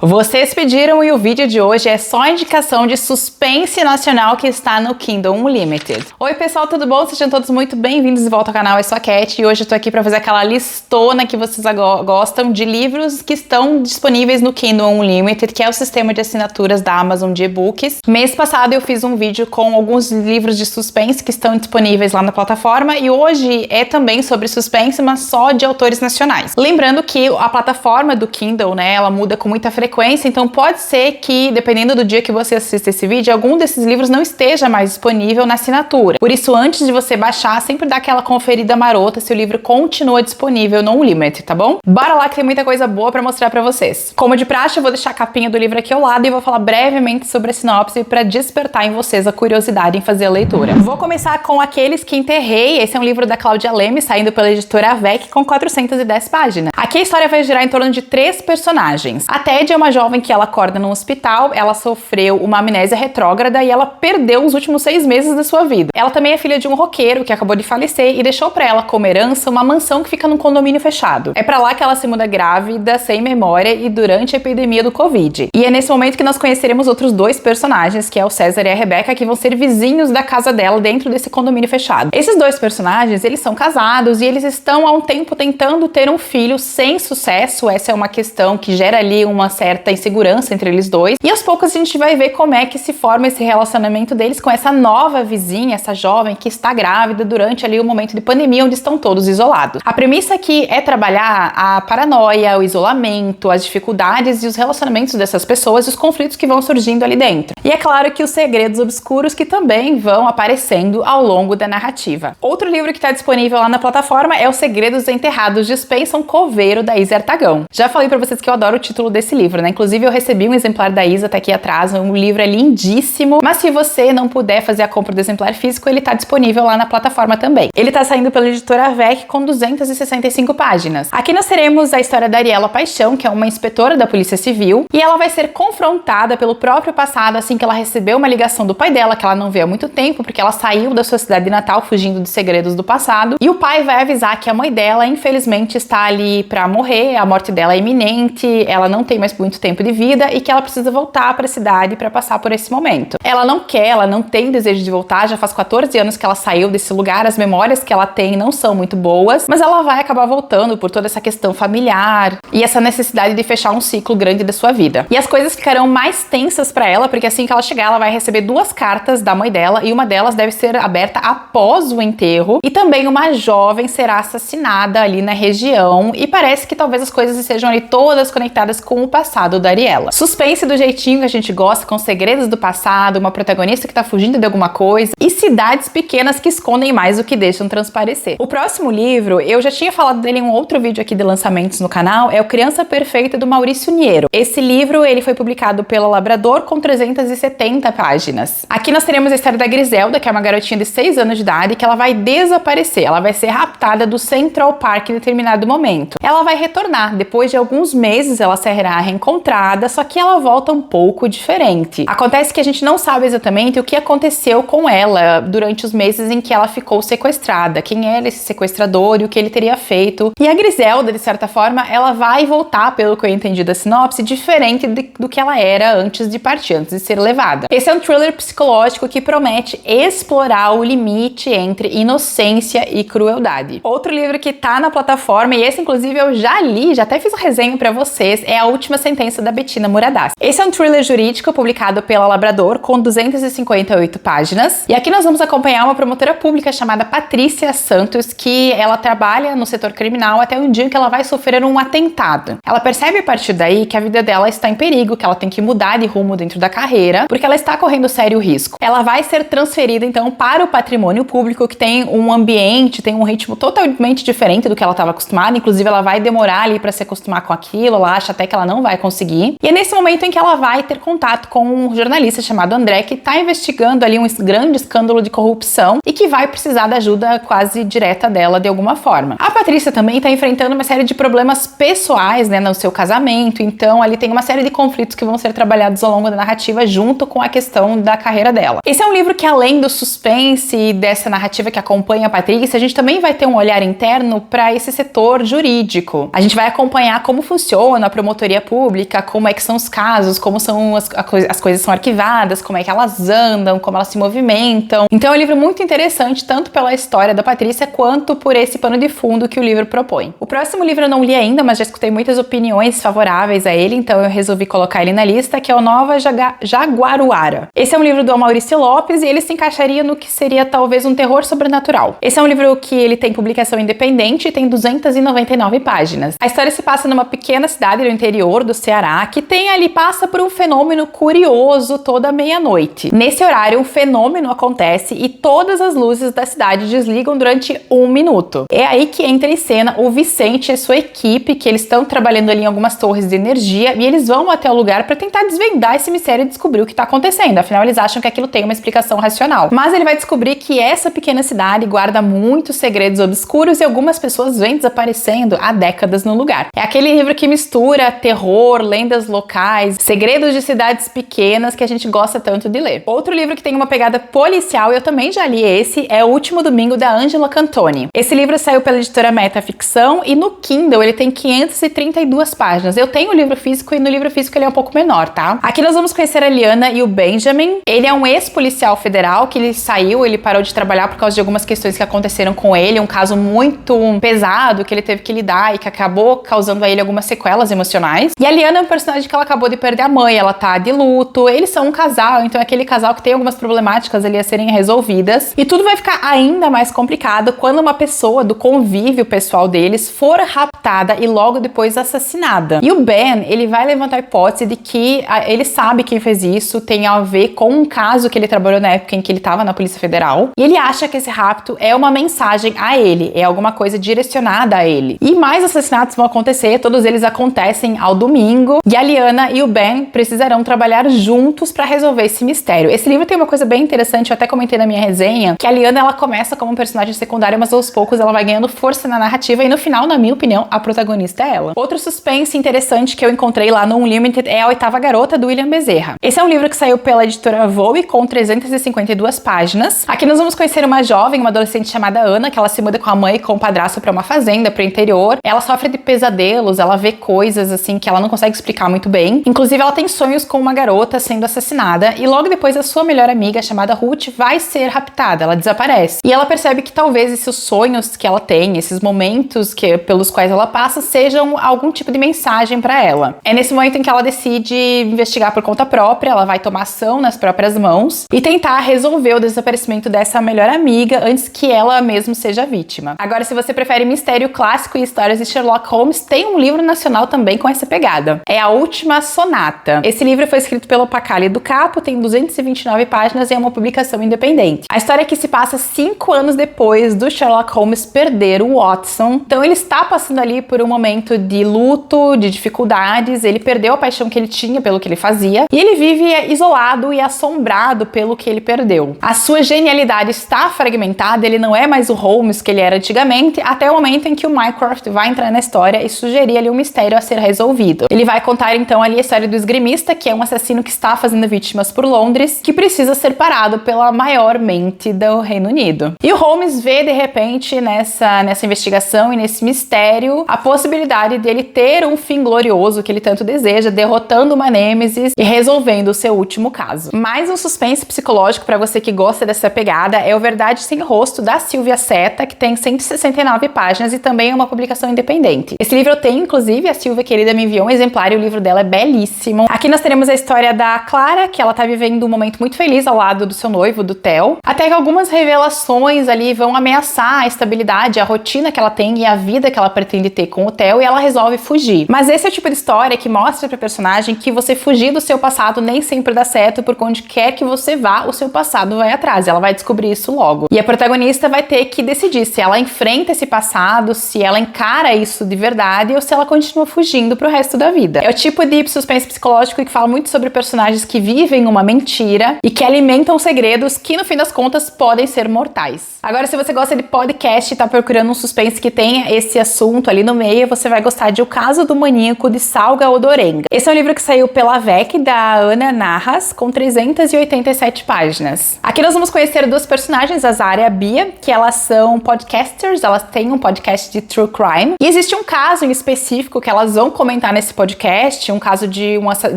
Vocês pediram e o vídeo de hoje é só indicação de suspense nacional que está no Kindle Unlimited. Oi pessoal, tudo bom? Sejam todos muito bem-vindos de volta ao canal, eu sou a Cat e hoje eu tô aqui pra fazer aquela listona que vocês gostam de livros que estão disponíveis no Kindle Unlimited, que é o sistema de assinaturas da Amazon de e-books. Mês passado eu fiz um vídeo com alguns livros de suspense que estão disponíveis lá na plataforma e hoje é também sobre suspense, mas só de autores nacionais. Lembrando que a plataforma do Kindle, né, ela muda com muita frequência, então pode ser que, dependendo do dia que você assista esse vídeo, algum desses livros não esteja mais disponível na assinatura. Por isso, antes de você baixar, sempre dá aquela conferida marota se o livro continua disponível no Unlimited, tá bom? Bora lá que tem muita coisa boa pra mostrar pra vocês. Como de praxe, eu vou deixar a capinha do livro aqui ao lado e vou falar brevemente sobre a sinopse pra despertar em vocês a curiosidade em fazer a leitura. Vou começar com Aqueles que Enterrei. Esse é um livro da Cláudia Leme, saindo pela editora Avec, com 410 páginas. Aqui a história vai girar em torno de 3 personagens. A Ted é uma jovem que ela acorda num hospital, ela sofreu uma amnésia retrógrada e ela perdeu os últimos 6 meses da sua vida. Ela também é filha de um roqueiro que acabou de falecer e deixou pra ela como herança uma mansão que fica num condomínio fechado. É pra lá que ela se muda grávida, sem memória e durante a epidemia do Covid. E é nesse momento que nós conheceremos outros 2 personagens, que é o César e a Rebeca, que vão ser vizinhos da casa dela dentro desse condomínio fechado. Esses 2 personagens, eles são casados e eles estão há um tempo tentando ter um filho sem sucesso. Essa é uma questão que gera ali uma certa insegurança entre eles dois. E aos poucos a gente vai ver como é que se forma esse relacionamento deles com essa nova vizinha, essa jovem que está grávida durante ali o momento de pandemia, onde estão todos isolados. A premissa aqui é trabalhar a paranoia, o isolamento, as dificuldades e os relacionamentos dessas pessoas e os conflitos que vão surgindo ali dentro. E é claro que os segredos obscuros que também vão aparecendo ao longo da narrativa. Outro livro que está disponível lá na plataforma é Os Segredos Enterrados de Spencer Coveiro, da Isa Artagão. Já falei pra vocês que eu adoro o título desse livro, né? Inclusive eu recebi um exemplar da Isa, tá aqui atrás, o livro é lindíssimo, mas se você não puder fazer a compra do exemplar físico, ele tá disponível lá na plataforma também. Ele tá saindo pela editora Avec com 265 páginas. Aqui nós teremos a história da Ariela Paixão, que é uma inspetora da Polícia Civil, e ela vai ser confrontada pelo próprio passado assim que ela recebeu uma ligação do pai dela, que ela não vê há muito tempo, porque ela saiu da sua cidade natal fugindo de segredos do passado, e o pai vai avisar que a mãe dela, infelizmente, está ali pra morrer, a morte dela é iminente, ela não tem mais muito tempo de vida e que ela precisa voltar para a cidade para passar por esse momento. Ela não quer, ela não tem desejo de voltar, já faz 14 anos que ela saiu desse lugar, as memórias que ela tem não são muito boas, mas ela vai acabar voltando por toda essa questão familiar e essa necessidade de fechar um ciclo grande da sua vida. E as coisas ficarão mais tensas para ela, porque assim que ela chegar, ela vai receber 2 cartas da mãe dela e uma delas deve ser aberta após o enterro e também uma jovem será assassinada ali na região e parece que talvez as coisas estejam ali todas conectadas com o passado da Ariela. Suspense do jeitinho que a gente gosta, com segredos do passado, uma protagonista que tá fugindo de alguma coisa e cidades pequenas que escondem mais do que deixam transparecer. O próximo livro, eu já tinha falado dele em um outro vídeo aqui de lançamentos no canal, é o Criança Perfeita, do Maurício Niero. Esse livro, ele foi publicado pela Labrador com 370 páginas. Aqui nós teremos a história da Griselda, que é uma garotinha de 6 anos de idade, que ela vai desaparecer, ela vai ser raptada do Central Park em determinado momento. Ela vai retornar, depois de alguns meses ela será reencontrada, só que ela volta um pouco diferente. Acontece que a gente não sabe exatamente o que aconteceu com ela durante os meses em que ela ficou sequestrada, quem era esse sequestrador e o que ele teria feito. E a Griselda, de certa forma, ela vai voltar, pelo que eu entendi da sinopse, diferente do que ela era antes de partir, antes de ser levada. Esse é um thriller psicológico que promete explorar o limite entre inocência e crueldade. Outro livro que tá na plataforma, e esse inclusive eu já li, já até fiz um resenha pra vocês, é A Última Sentença, da Bettina Muradassi. Esse é um thriller jurídico publicado pela Labrador com 258 páginas. E aqui nós vamos acompanhar uma promotora pública chamada Patrícia Santos, que ela trabalha no setor criminal até um dia em que ela vai sofrer um atentado. Ela percebe a partir daí que a vida dela está em perigo, que ela tem que mudar de rumo dentro da carreira, porque ela está correndo sério risco. Ela vai ser transferida então para o patrimônio público, que tem um ambiente, tem um ritmo totalmente diferente do que ela estava acostumada. Inclusive ela vai demorar ali para se acostumar com aquilo, ela acha até que ela não vai conseguir. E é nesse momento em que ela vai ter contato com um jornalista chamado André, que está investigando ali um grande escândalo de corrupção e que vai precisar da ajuda quase direta dela de alguma forma. A Patrícia também está enfrentando uma série de problemas pessoais, né, no seu casamento, então ali tem uma série de conflitos que vão ser trabalhados ao longo da narrativa junto com a questão da carreira dela. Esse é um livro que, além do suspense e dessa narrativa que acompanha a Patrícia, a gente também vai ter um olhar interno para esse setor jurídico. A gente vai acompanhar como funciona a promotoria pública, pública, como é que são os casos, como são as coisas são arquivadas, como é que elas andam, como elas se movimentam. Então é um livro muito interessante, tanto pela história da Patrícia, quanto por esse pano de fundo que o livro propõe. O próximo livro eu não li ainda, mas já escutei muitas opiniões favoráveis a ele, então eu resolvi colocar ele na lista, que é o Nova Jaguaruara. Esse é um livro do Maurício Lopes e ele se encaixaria no que seria talvez um terror sobrenatural. Esse é um livro que ele tem publicação independente e tem 299 páginas. A história se passa numa pequena cidade no interior do Ceará, que passa por um fenômeno curioso toda meia-noite. Nesse horário, um fenômeno acontece e todas as luzes da cidade desligam durante 1 minuto. É aí que entra em cena o Vicente e sua equipe, que eles estão trabalhando ali em algumas torres de energia e eles vão até o lugar para tentar desvendar esse mistério e descobrir o que está acontecendo. Afinal, eles acham que aquilo tem uma explicação racional. Mas ele vai descobrir que essa pequena cidade guarda muitos segredos obscuros e algumas pessoas vêm desaparecendo há décadas no lugar. É aquele livro que mistura terror, lendas locais, segredos de cidades pequenas que a gente gosta tanto de ler. Outro livro que tem uma pegada policial, eu também já li esse, é O Último Domingo, da Angela Cantoni. Esse livro saiu pela editora Metaficção e no Kindle ele tem 532 páginas. Eu tenho o livro físico e no livro físico ele é um pouco menor, tá? Aqui nós vamos conhecer a Liana e o Benjamin. Ele é um ex-policial federal que ele parou de trabalhar por causa de algumas questões que aconteceram com ele, um caso muito pesado que ele teve que lidar e que acabou causando a ele algumas sequelas emocionais. E a Liana é um personagem que ela acabou de perder a mãe, ela tá de luto, eles são um casal, então é aquele casal que tem algumas problemáticas ali a serem resolvidas. E tudo vai ficar ainda mais complicado quando uma pessoa do convívio pessoal deles for raptada e logo depois assassinada. E o Ben, ele vai levantar a hipótese de que ele sabe quem fez isso, tem a ver com um caso que ele trabalhou na época em que ele estava na Polícia Federal. E ele acha que esse rapto é uma mensagem a ele, é alguma coisa direcionada a ele. E mais assassinatos vão acontecer, todos eles acontecem ao domingo, e a Liana e o Ben precisarão trabalhar juntos para resolver esse mistério. Esse livro tem uma coisa bem interessante, eu até comentei na minha resenha, que a Liana, ela começa como um personagem secundário, mas aos poucos ela vai ganhando força na narrativa e no final, na minha opinião, a protagonista é ela. Outro suspense interessante que eu encontrei lá no Unlimited é A Oitava Garota, do William Bezerra. Esse é um livro que saiu pela editora Voe com 352 páginas. Aqui nós vamos conhecer uma jovem, uma adolescente chamada Ana, que ela se muda com a mãe e com o padrasto para uma fazenda, para o interior. Ela sofre de pesadelos, ela vê coisas assim que ela não consegue explicar muito bem. Inclusive, ela tem sonhos com uma garota sendo assassinada e logo depois a sua melhor amiga, chamada Ruth, vai ser raptada, ela desaparece. E ela percebe que talvez esses sonhos que ela tem, esses momentos pelos quais ela passa, sejam algum tipo de mensagem para ela. É nesse momento em que ela decide investigar por conta própria, ela vai tomar ação nas próprias mãos e tentar resolver o desaparecimento dessa melhor amiga antes que ela mesma seja vítima. Agora, se você prefere mistério clássico e histórias de Sherlock Holmes, tem um livro nacional também com essa pegada. É A Última Sonata. Esse livro foi escrito pelo Pacali do Capo, tem 229 páginas e é uma publicação independente. A história aqui se passa 5 anos depois do Sherlock Holmes perder o Watson. Então ele está passando ali por um momento de luto, de dificuldades, ele perdeu a paixão que ele tinha pelo que ele fazia e ele vive isolado e assombrado pelo que ele perdeu. A sua genialidade está fragmentada, ele não é mais o Holmes que ele era antigamente, até o momento em que o Mycroft vai entrar na história e sugerir ali um mistério a ser resolvido. Ele vai contar então ali a história do esgrimista, que é um assassino que está fazendo vítimas por Londres, que precisa ser parado pela maior mente do Reino Unido. E o Holmes vê de repente nessa investigação e nesse mistério a possibilidade dele ter um fim glorioso que ele tanto deseja, derrotando uma nêmesis e resolvendo o seu último caso. Mais um suspense psicológico para você que gosta dessa pegada é O Verdade Sem Rosto, da Silvia Seta, que tem 169 páginas e também é uma publicação independente. Esse livro eu tenho, inclusive, a Silvia querida me enviou um exemplar e o livro dela é belíssimo. Aqui nós teremos a história da Clara, que ela tá vivendo um momento muito feliz ao lado do seu noivo, do Theo, até que algumas revelações ali vão ameaçar a estabilidade, a rotina que ela tem e a vida que ela pretende ter com o Theo e ela resolve fugir. Mas esse é o tipo de história que mostra pra personagem que você fugir do seu passado nem sempre dá certo, porque onde quer que você vá, o seu passado vai atrás. Ela vai descobrir isso logo. E a protagonista vai ter que decidir se ela enfrenta esse passado, se ela encara isso de verdade ou se ela continua fugindo pro resto da vida. É o tipo de suspense psicológico que fala muito sobre personagens que vivem uma mentira e que alimentam segredos que, no fim das contas, podem ser mortais. Agora, se você gosta de podcast e tá procurando um suspense que tenha esse assunto ali no meio, você vai gostar de O Caso do Maníaco, de Salga Odorenga. Esse é um livro que saiu pela VEC, da Ana Narras, com 387 páginas. Aqui nós vamos conhecer duas personagens, a Zara e a Bia, que elas são podcasters, elas têm um podcast de true crime. E existe um caso em específico que elas vão comentar nesse podcast, um caso de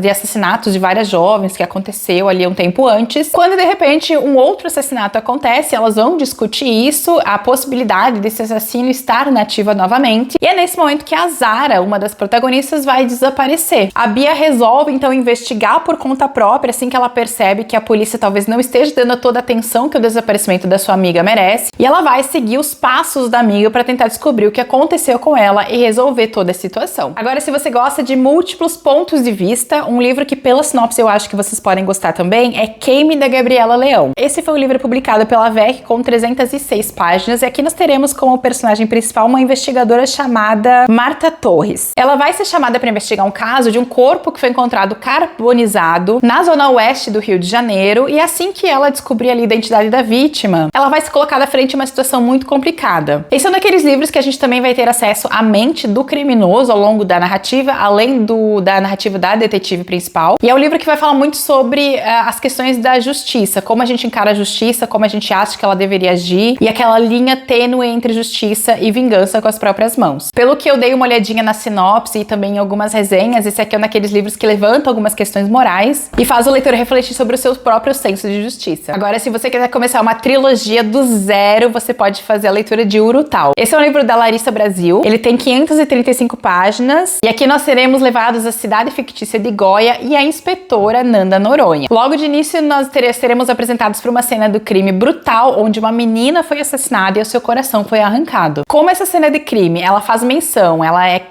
assassinatos de várias jovens que aconteceu ali um tempo antes, quando de repente um outro assassinato acontece, elas vão discutir isso, a possibilidade desse assassino estar na ativa novamente, e é nesse momento que a Zara, uma das protagonistas, vai desaparecer. A Bia resolve então investigar por conta própria, assim que ela percebe que a polícia talvez não esteja dando toda a atenção que o desaparecimento da sua amiga merece, e ela vai seguir os passos da amiga para tentar descobrir o que aconteceu com ela e resolver toda a situação. Agora, se você gosta de múltiplos pontos de vista, um livro que pela sinopse eu acho que vocês podem gostar também é Queime, da Gabriela Leão. Esse foi um livro publicado pela VEC com 306 páginas, e aqui nós teremos como personagem principal uma investigadora chamada Marta Torres. Ela vai ser chamada para investigar um caso de um corpo que foi encontrado carbonizado na zona oeste do Rio de Janeiro, e assim que ela descobrir ali a identidade da vítima, ela vai se colocar à frente de uma situação muito complicada. Esse é um daqueles livros que a gente também vai ter acesso à mente do criminoso ao longo da narrativa, além da narrativa da detetive principal, e é um livro que vai falar muito sobre as questões da justiça, como a gente encara a justiça, como a gente acha que ela deveria agir, e aquela linha tênue entre justiça e vingança com as próprias mãos. Pelo que eu dei uma olhadinha na sinopse e também em algumas resenhas, esse aqui é um daqueles livros que levanta algumas questões morais e faz o leitor refletir sobre o seu próprio senso de justiça. Agora, se você quiser começar uma trilogia do zero, você pode fazer a leitura de Urutau. Esse é um livro da Larissa Brasil, ele tem 535 páginas, e aqui nós seremos levados à cidade fictícia de Goiá e à inspetora Nanda Noronha. Logo de início, nós seremos apresentados para uma cena do crime brutal, onde uma menina foi assassinada e o seu coração foi arrancado. Como essa cena de crime, ela faz menção,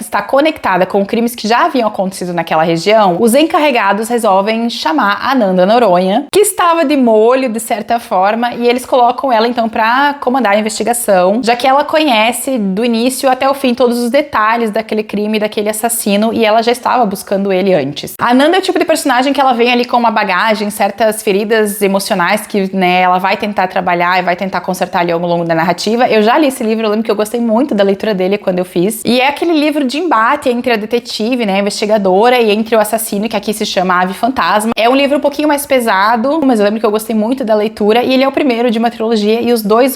está conectada com crimes que já haviam acontecido naquela região, os encarregados resolvem chamar a Nanda Noronha, que estava de molho, de certa forma, e eles colocam ela então para comandar a investigação, já que ela conhece do início até o fim todos os detalhes daquele crime, daquele assassino, e ela já estava buscando ele antes. A Nanda é o tipo de personagem que ela vem ali com uma bagagem, certas feridas emocionais que, né, ela vai tentar trabalhar e vai tentar consertar ali ao longo da narrativa. Eu já li esse livro, eu lembro que eu gostei muito da leitura dele quando eu fiz, e é aquele livro de embate entre a detetive, né, a investigadora, e entre o assassino, que aqui se chama Ave Fantasma. É um livro um pouquinho mais pesado, mas eu lembro que eu gostei muito da leitura, e ele é o primeiro de uma trilogia, e os dois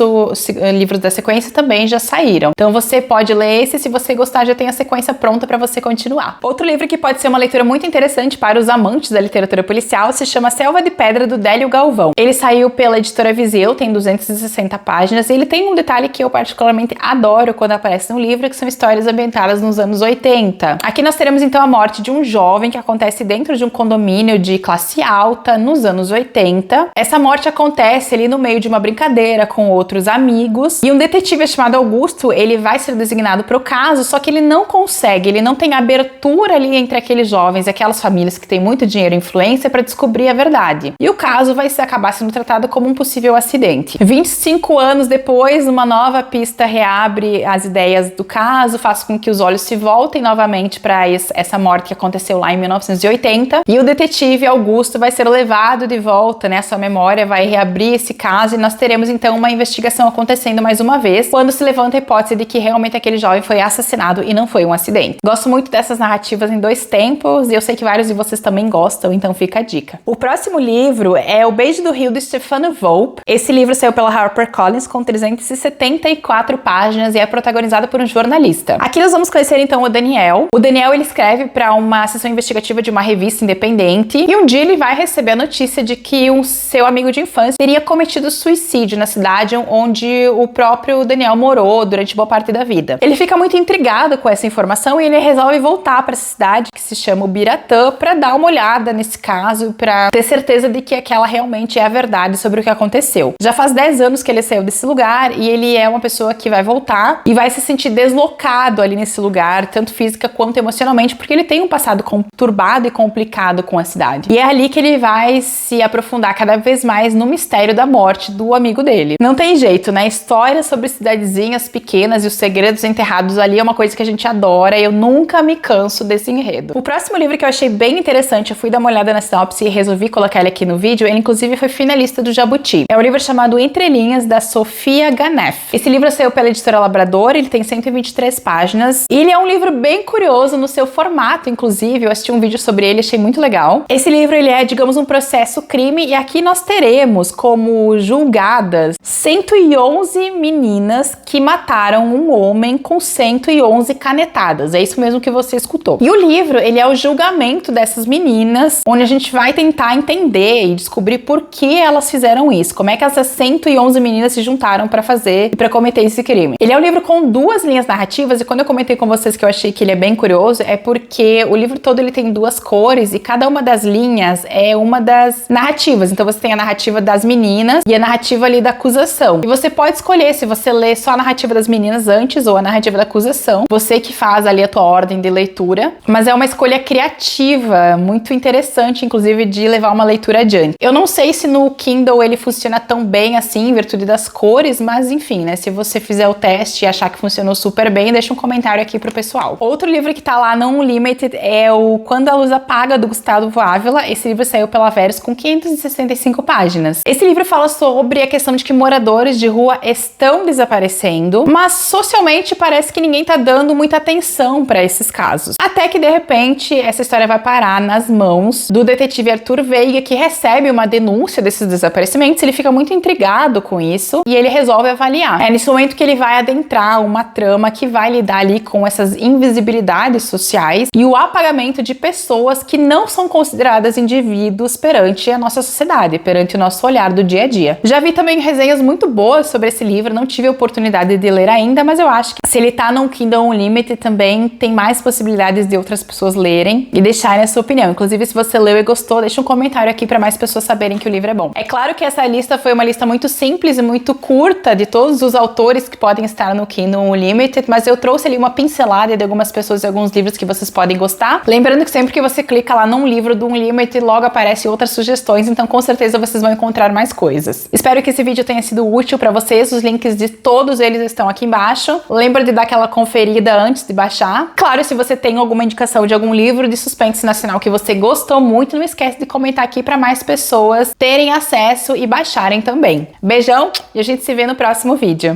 livros da sequência também já saíram. Então você pode ler esse, se você gostar, já tem a sequência pronta para você continuar. Outro livro que pode ser uma leitura muito interessante para os amantes da literatura policial se chama Selva de Pedra, do Délio Galvão. Ele saiu pela editora Viseu, tem 260 páginas, e ele tem um detalhe que eu particularmente adoro quando aparece no livro, que são histórias ambientadas nos anos 80. Aqui nós teremos então a morte de um jovem que acontece dentro de um condomínio de classe alta nos anos 80. Essa morte acontece ali no meio de uma brincadeira com outros amigos, e um detetive chamado Augusto, ele vai ser designado para o caso, só que ele não consegue, ele não tem abertura ali entre aqueles jovens e aquelas famílias que têm muito dinheiro e influência para descobrir a verdade. E o caso vai acabar sendo tratado como um possível acidente. 25 anos depois, uma nova pista reabre as ideias do caso, faz com que os olhos se voltem novamente para essa morte que aconteceu lá em 1980, e o detetive Augusto vai ser levado de volta, né? A sua memória vai reabrir esse caso, e nós teremos então uma investigação acontecendo mais uma vez, quando se levanta a hipótese de que realmente aquele jovem foi assassinado e não foi um acidente. Gosto muito dessas narrativas em dois tempos, e eu sei que vários de vocês também gostam, então fica a dica. O próximo livro é O Beijo do Rio, de Stefano Volpe. Esse livro saiu pela HarperCollins com 374 páginas e é protagonizado por um jornalista. Aqui nós vamos conhecer então o Daniel. O Daniel, ele escreve para uma seção investigativa de uma revista independente, e um dia ele vai receber a notícia de que um seu amigo de infância teria cometido suicídio na cidade onde o próprio Daniel morou durante boa parte da vida. Ele fica muito intrigado com essa informação e ele resolve voltar para essa cidade que se chama Ubiratã para dar uma olhada nesse caso, para ter certeza de que aquela realmente é a verdade sobre o que aconteceu. Já faz 10 anos que ele saiu desse lugar, e ele é uma pessoa que vai voltar e vai se sentir deslocado ali nesse lugar, tanto física quanto emocionalmente, porque ele tem um passado conturbado e complicado com a cidade. E é ali que ele vai se aprofundar cada vez mais no mistério da morte do amigo dele. Não tem jeito, né? Histórias sobre cidadezinhas pequenas e os segredos enterrados ali é uma coisa que a gente adora, e eu nunca me canso desse enredo. O próximo livro que eu achei bem interessante, eu fui dar uma olhada na sinopse e resolvi colocar ele aqui no vídeo, ele inclusive foi finalista do Jabuti. É um livro chamado Entre Linhas, da Sofia Ganeff. Esse livro saiu pela editora Labrador, ele tem 123 páginas, e ele é um livro bem curioso no seu formato, inclusive, eu assisti um vídeo sobre ele, achei muito legal. Esse livro, ele é, digamos, um processo crime, e aqui nós teremos como julgadas 111 meninas que mataram um homem com 111 canetadas. É isso mesmo que você escutou. todo. E o livro, ele é o julgamento dessas meninas, onde a gente vai tentar entender e descobrir por que elas fizeram isso, como é que essas 111 meninas se juntaram pra fazer e pra cometer esse crime. Ele é um livro com duas linhas narrativas, e quando eu comentei com vocês que eu achei que ele é bem curioso, é porque o livro todo ele tem duas cores e cada uma das linhas é uma das narrativas. Então você tem a narrativa das meninas e a narrativa ali da acusação. E você pode escolher se você lê só a narrativa das meninas antes ou a narrativa da acusação. Você que faz ali a tua ordem de leitura, mas é uma escolha criativa, muito interessante, inclusive, de levar uma leitura adiante. Eu não sei se no Kindle ele funciona tão bem assim, em virtude das cores, mas enfim, né? Se você fizer o teste e achar que funcionou super bem, deixa um comentário aqui pro pessoal. Outro livro que tá lá no Unlimited é o Quando a Luz Apaga, do Gustavo Ávila. Esse livro saiu pela Verus com 565 páginas. Esse livro fala sobre a questão de que moradores de rua estão desaparecendo, mas socialmente parece que ninguém tá dando muita atenção para esses casos. Até que de repente essa história vai parar nas mãos do detetive Arthur Veiga, que recebe uma denúncia desses desaparecimentos. Ele fica muito intrigado com isso e ele resolve avaliar. É nesse momento que ele vai adentrar uma trama que vai lidar ali com essas invisibilidades sociais e o apagamento de pessoas que não são consideradas indivíduos perante a nossa sociedade, perante o nosso olhar do dia a dia. Já vi também resenhas muito boas sobre esse livro, não tive a oportunidade de ler ainda, mas eu acho que se ele tá no Kindle Unlimited também tem mais possibilidades de outras pessoas lerem e deixarem a sua opinião. Inclusive, se você leu e gostou, deixa um comentário aqui para mais pessoas saberem que o livro é bom. É claro que essa lista foi uma lista muito simples e muito curta de todos os autores que podem estar no Kindle Unlimited, mas eu trouxe ali uma pincelada de algumas pessoas e alguns livros que vocês podem gostar. Lembrando que sempre que você clica lá num livro do Unlimited, logo aparece outras sugestões, então com certeza vocês vão encontrar mais coisas. Espero que esse vídeo tenha sido útil para vocês, os links de todos eles estão aqui embaixo. Lembra de dar aquela conferida antes de baixar. Claro, se você tem alguma indicação de algum livro de suspense nacional que você gostou muito, não esquece de comentar aqui para mais pessoas terem acesso e baixarem também. Beijão e a gente se vê no próximo vídeo.